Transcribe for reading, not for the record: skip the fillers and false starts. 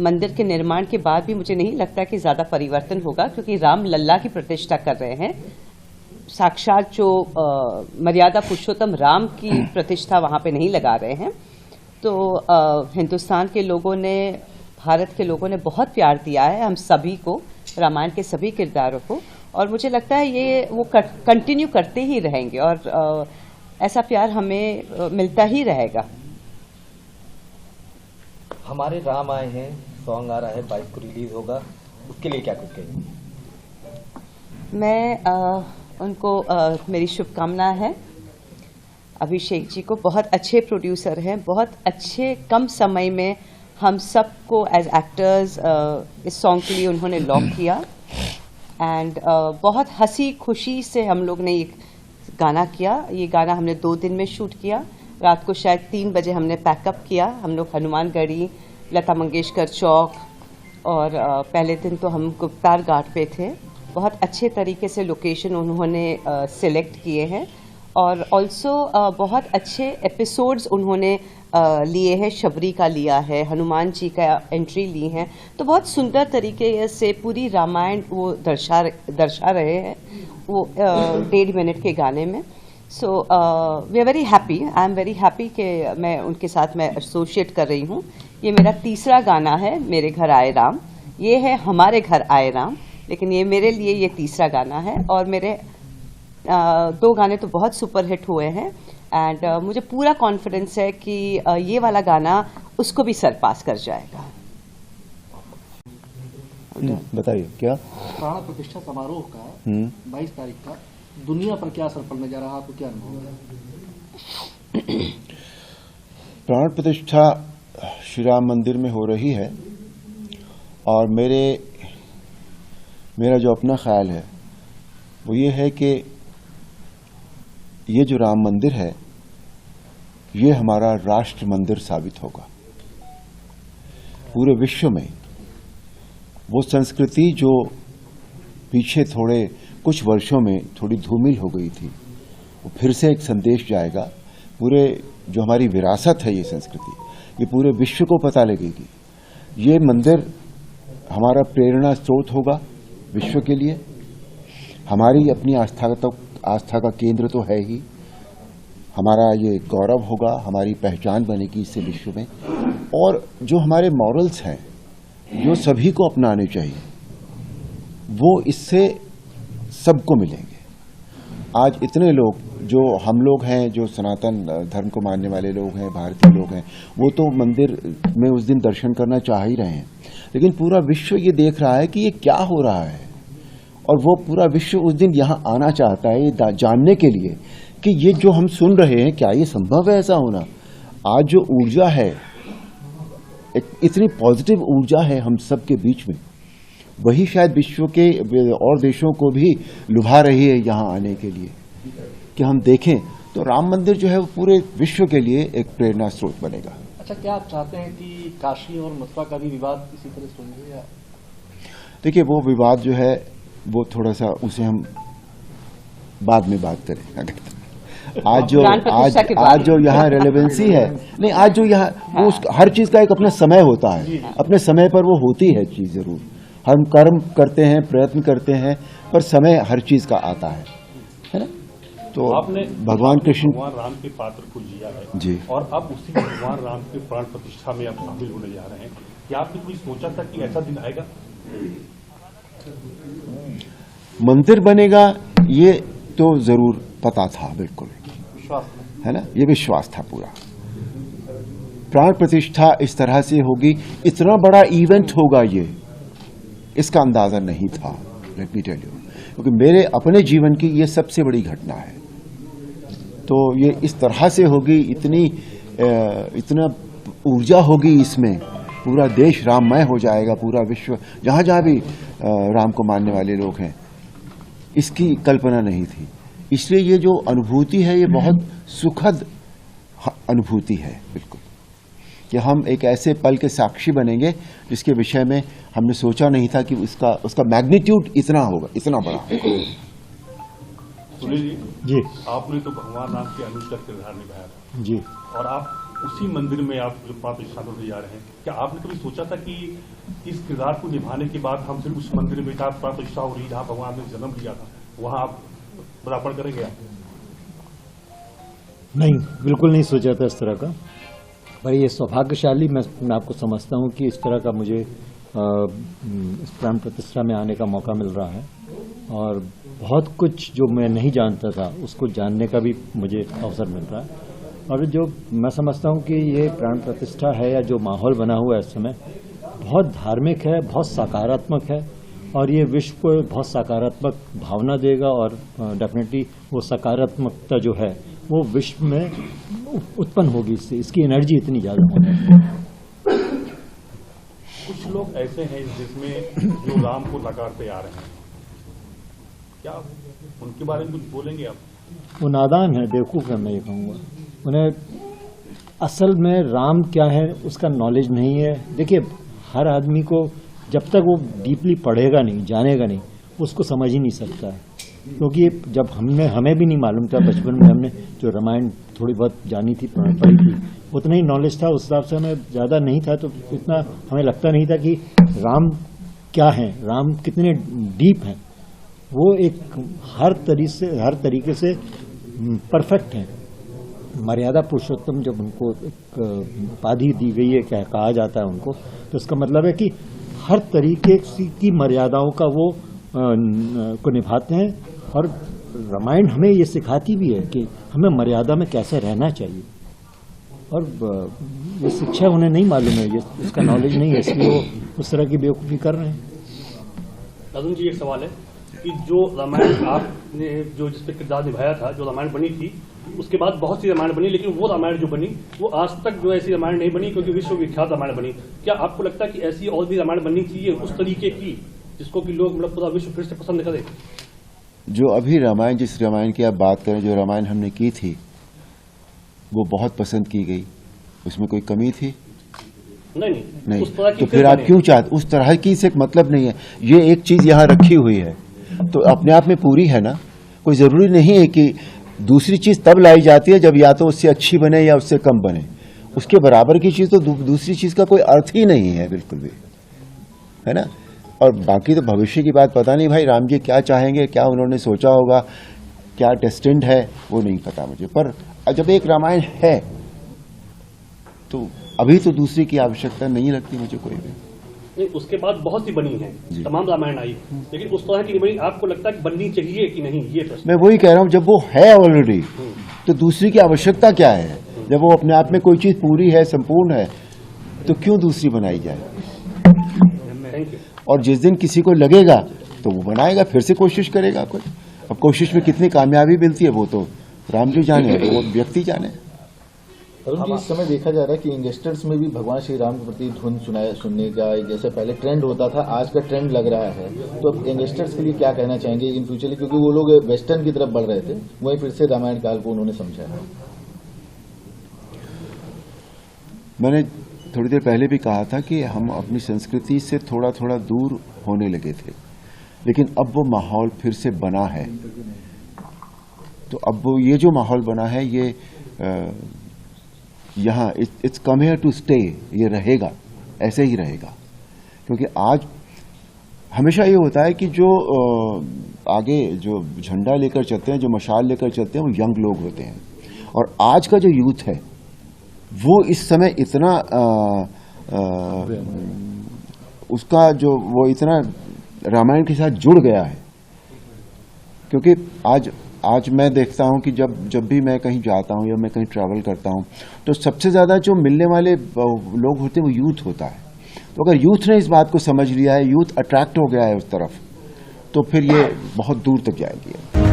मंदिर के निर्माण के बाद भी मुझे नहीं लगता कि ज्यादा परिवर्तन होगा, क्योंकि राम लल्ला की प्रतिष्ठा कर रहे हैं। साक्षात जो मर्यादा पुरुषोत्तम राम की प्रतिष्ठा वहां पे नहीं लगा रहे हैं। तो हिंदुस्तान के लोगों ने, भारत के लोगों ने बहुत प्यार दिया है हम सभी को, रामायण के सभी किरदारों को, और मुझे लगता है ये वो कंटिन्यू करते ही रहेंगे और ऐसा प्यार हमें मिलता ही रहेगा। हमारे राम आए हैं सॉन्ग आ रहा है, 22 को रिलीज होगा, उसके लिए क्या कुछ कहेंगे? मैं उनको मेरी शुभकामना है। अभिषेक जी को, बहुत अच्छे प्रोड्यूसर हैं, बहुत अच्छे कम समय में हम सबको एज एक्टर्स इस सॉन्ग के लिए उन्होंने लॉक किया एंड बहुत हंसी खुशी से हम लोग ने ये गाना किया। ये गाना हमने 2 दिन में शूट किया। रात को शायद 3 बजे हमने पैकअप किया। हम लोग हनुमानगढ़ी, लता मंगेशकर चौक, और पहले दिन तो हम गुप्तार घाट पे थे। बहुत अच्छे तरीके से लोकेशन उन्होंने सिलेक्ट किए हैं और ऑल्सो बहुत अच्छे एपिसोड्स उन्होंने लिए हैं। शबरी का लिया है, हनुमान जी का एंट्री ली है, तो बहुत सुंदर तरीके से पूरी रामायण वो दर्शा रहे हैं वो 1.5 मिनट के गाने में। So we are very happy, I am very happy कि मैं उनके साथ मैं एसोसिएट कर रही हूँ। ये मेरा तीसरा गाना है, मेरे घर आए राम। ये है हमारे घर आए राम, लेकिन ये मेरे लिए ये तीसरा गाना है और मेरे 2 गाने तो बहुत सुपर हिट हुए हैं एंड मुझे पूरा कॉन्फिडेंस है कि ये वाला गाना उसको भी सरपास कर जाएगा। बताइए क्या प्राण प्रतिष्ठा समारोह का 22 तारीख का दुनिया पर क्या असर पड़ने जा रहा है, आपको क्या अनुभव है? प्राण प्रतिष्ठा श्री राम मंदिर में हो रही है और मेरा जो अपना ख्याल है वो ये है कि ये जो राम मंदिर है ये हमारा राष्ट्र मंदिर साबित होगा। पूरे विश्व में वो संस्कृति जो पीछे थोड़े कुछ वर्षों में थोड़ी धूमिल हो गई थी, वो फिर से एक संदेश जाएगा। पूरे जो हमारी विरासत है, ये संस्कृति, ये पूरे विश्व को पता लगेगी। ये मंदिर हमारा प्रेरणा स्रोत होगा विश्व के लिए। हमारी अपनी आस्था का केंद्र तो है ही, हमारा ये गौरव होगा, हमारी पहचान बनेगी इससे विश्व में। और जो हमारे मॉरल्स हैं जो सभी को अपनाने चाहिए, वो इससे सबको मिलेंगे। आज इतने लोग जो हम लोग हैं, जो सनातन धर्म को मानने वाले लोग हैं, भारतीय लोग हैं, वो तो मंदिर में उस दिन दर्शन करना चाह ही रहे हैं, लेकिन पूरा विश्व ये देख रहा है कि ये क्या हो रहा है और वो पूरा विश्व उस दिन यहाँ आना चाहता है ये जानने के लिए कि ये जो हम सुन रहे हैं क्या ये संभव है ऐसा होना। आज जो ऊर्जा है, इतनी पॉजिटिव ऊर्जा है हम सब के बीच में, वही शायद विश्व के और देशों को भी लुभा रही है यहाँ आने के लिए कि हम देखें। तो राम मंदिर जो है वो पूरे विश्व के लिए एक प्रेरणा स्रोत बनेगा। अच्छा, क्या आप चाहते हैं कि काशी और मथुरा का भी विवाद इसी तरह सुनेंगे या? देखिए, वो विवाद जो है वो थोड़ा सा उसे हम बाद में बात करें। आज जो यहाँ रेलेवेंसी है, नहीं, आज जो यहाँ वो हर चीज का एक अपना समय होता है, अपने समय पर वो होती है चीज। जरूर हम कर्म करते हैं, प्रयत्न करते हैं, पर समय हर चीज का आता है ना। तो आपने भगवान कृष्ण, भगवान राम के पात्र को जिया है जी, और अब उसी भगवान राम के प्राण प्रतिष्ठा में आप शामिल होने जा रहे हैं। क्या आपने कोई सोचा था कि ऐसा दिन आएगा? मंदिर बनेगा ये तो जरूर पता था, बिल्कुल है ना, ये विश्वास था पूरा। प्राण प्रतिष्ठा इस तरह से होगी, इतना बड़ा इवेंट होगा ये, इसका अंदाजा नहीं था, लेट मी टेल यू, क्योंकि मेरे अपने जीवन की ये सबसे बड़ी घटना है। तो ये इस तरह से होगी, इतना ऊर्जा होगी इसमें, पूरा देश राममय हो जाएगा, पूरा विश्व जहां जहां भी राम को मानने वाले लोग हैं, इसकी कल्पना नहीं थी। इसलिए ये जो अनुभूति है ये बहुत सुखद अनुभूति है, बिल्कुल, कि हम एक ऐसे पल के साक्षी बनेंगे जिसके विषय में हमने सोचा नहीं था कि उसका मैग्नीट्यूड इतना होगा, इतना बड़ा। सुनील जी, आपने तो भगवान राम के अनुज का किरदार निभाया था जी, और आप उसी मंदिर में आप जो प्राण प्रतिष्ठा होने जा रहे हैं, क्या आपने कभी सोचा था कि इस किरदार को निभाने के बाद हम सिर्फ उस मंदिर में जहाँ प्राण प्रतिष्ठा हो रही, जहाँ भगवान ने जन्म लिया था, वहां आप पदार्पण करेंगे आप? नहीं, बिल्कुल नहीं सोचा था इस तरह का। पर ये सौभाग्यशाली मैं आपको समझता हूँ कि इस तरह का मुझे इस प्राण प्रतिष्ठा में आने का मौका मिल रहा है, और बहुत कुछ जो मैं नहीं जानता था उसको जानने का भी मुझे अवसर मिल रहा है। और जो मैं समझता हूँ कि ये प्राण प्रतिष्ठा है या जो माहौल बना हुआ है इस समय, बहुत धार्मिक है, बहुत सकारात्मक है, और ये विश्व को बहुत सकारात्मक भावना देगा, और डेफिनेटली वो सकारात्मकता जो है वो विश्व में उत्पन्न होगी इससे, इसकी एनर्जी इतनी ज़्यादा होगी। कुछ लोग ऐसे हैं जिसमें जो राम को नकारते आ रहे हैं, क्या उनके बारे में कुछ बोलेंगे आप? वो नादान है, बेवकूफ़ है, मैं ये कहूँगा। उन्हें असल में राम क्या है उसका नॉलेज नहीं है। देखिए, हर आदमी को जब तक वो डीपली पढ़ेगा नहीं, जानेगा नहीं, उसको समझ ही नहीं सकता है। क्योंकि जब हमें भी नहीं मालूम था, बचपन में हमने जो रामायण थोड़ी बहुत जानी थी, पढ़ी थी, उतना ही नॉलेज था, उस हिसाब से हमें ज़्यादा नहीं था, तो इतना हमें लगता नहीं था कि राम क्या है, राम कितने डीप हैं। वो एक हर तरीके से परफेक्ट है। मर्यादा पुरुषोत्तम जब उनको एक उपाधि दी गई है, क्या कहा जाता है उनको, तो इसका मतलब है कि हर तरीके की मर्यादाओं का वो को निभाते हैं। और रामायण हमें ये सिखाती भी है कि हमें मर्यादा में कैसे रहना चाहिए, और ये शिक्षा उन्हें नहीं मालूम है, ये इसका नॉलेज नहीं है, इसलिए वो उस तरह की बेवकूफ़ी कर रहे हैं। अर्जुन जी, एक सवाल है कि जो रामायण आपने जो जिस पे किरदार निभाया था, जो रामायण बनी थी, उसके बाद बहुत सी रामायण बनी, लेकिन वो रामायण जो बनी वो आज तक जो ऐसी रामायण नहीं बनी, क्योंकि विश्वविख्यात रामायण बनी। क्या आपको लगता है कि ऐसी और भी रामायण बननी चाहिए उस तरीके की, जिसको कि लोग मतलब पूरा विश्व फिर से पसंद करें? जो अभी रामायण, जिस रामायण की आप बात करें, जो रामायण हमने की थी वो बहुत पसंद की गई, उसमें कोई कमी थी? नहीं। उस तरह की तो फिर आप क्यों चाहते? उस तरह की से मतलब नहीं है, ये एक चीज यहाँ रखी हुई है तो अपने आप में पूरी है ना। कोई जरूरी नहीं है कि दूसरी चीज तब लाई जाती है जब या तो उससे अच्छी बने या उससे कम बने। उसके बराबर की चीज तो दूसरी चीज का कोई अर्थ ही नहीं है, बिल्कुल भी, है ना। और बाकी तो भविष्य की बात पता नहीं भाई, राम जी क्या चाहेंगे, क्या उन्होंने सोचा होगा, क्या डेस्टिन्ड है, वो नहीं पता मुझे। पर जब एक रामायण है तो अभी तो दूसरी की आवश्यकता नहीं लगती मुझे कोई भी। नहीं, उसके बाद बहुत सी बनी है, तमाम रामायण आई, लेकिन उस तरह की बनी। आपको लगता है कि बननी चाहिए कि नहीं, ये प्रश्न। मैं वही कह रहा हूँ, जब वो है ऑलरेडी तो दूसरी की आवश्यकता क्या है? जब वो अपने आप में कोई चीज पूरी है, संपूर्ण है, तो क्यों दूसरी बनाई जाए? Thank you. और जिस दिन किसी को लगेगा तो वो बनाएगा, फिर से कोशिश करेगा कुछ। अब कोशिश में कितनी कामयाबी मिलती है वो तो राम जी जाने, वो व्यक्ति जाने। अरुण जी, इस समय देखा जा रहा है कि यंगस्टर्स में भी भगवान श्री राम के प्रति धुन सुनने का जैसे पहले ट्रेंड होता था, आज का ट्रेंड लग रहा है। तो अब यंगस्टर्स के लिए क्या कहना चाहेंगे इन फ्यूचर, क्योंकि वो लोग वेस्टर्न की तरफ बढ़ रहे थे, वहीं फिर से रामायण काल को उन्होंने समझा है। मैंने थोड़ी देर पहले भी कहा था कि हम अपनी संस्कृति से थोड़ा थोड़ा दूर होने लगे थे, लेकिन अब वो माहौल फिर से बना है। तो अब वो ये जो माहौल बना है, ये यहाँ it's come here to stay, ये रहेगा, ऐसे ही रहेगा। क्योंकि आज हमेशा ये होता है कि जो आगे जो झंडा लेकर चलते हैं, जो मशाल लेकर चलते हैं, वो यंग लोग होते हैं। और आज का जो यूथ है वो इस समय इतना उसका जो वो इतना रामायण के साथ जुड़ गया है। क्योंकि आज मैं देखता हूं कि जब भी मैं कहीं जाता हूं या मैं कहीं ट्रैवल करता हूं, तो सबसे ज़्यादा जो मिलने वाले लोग होते हैं वो यूथ होता है। तो अगर यूथ ने इस बात को समझ लिया है, यूथ अट्रैक्ट हो गया है उस तरफ, तो फिर ये बहुत दूर तक जाएगी।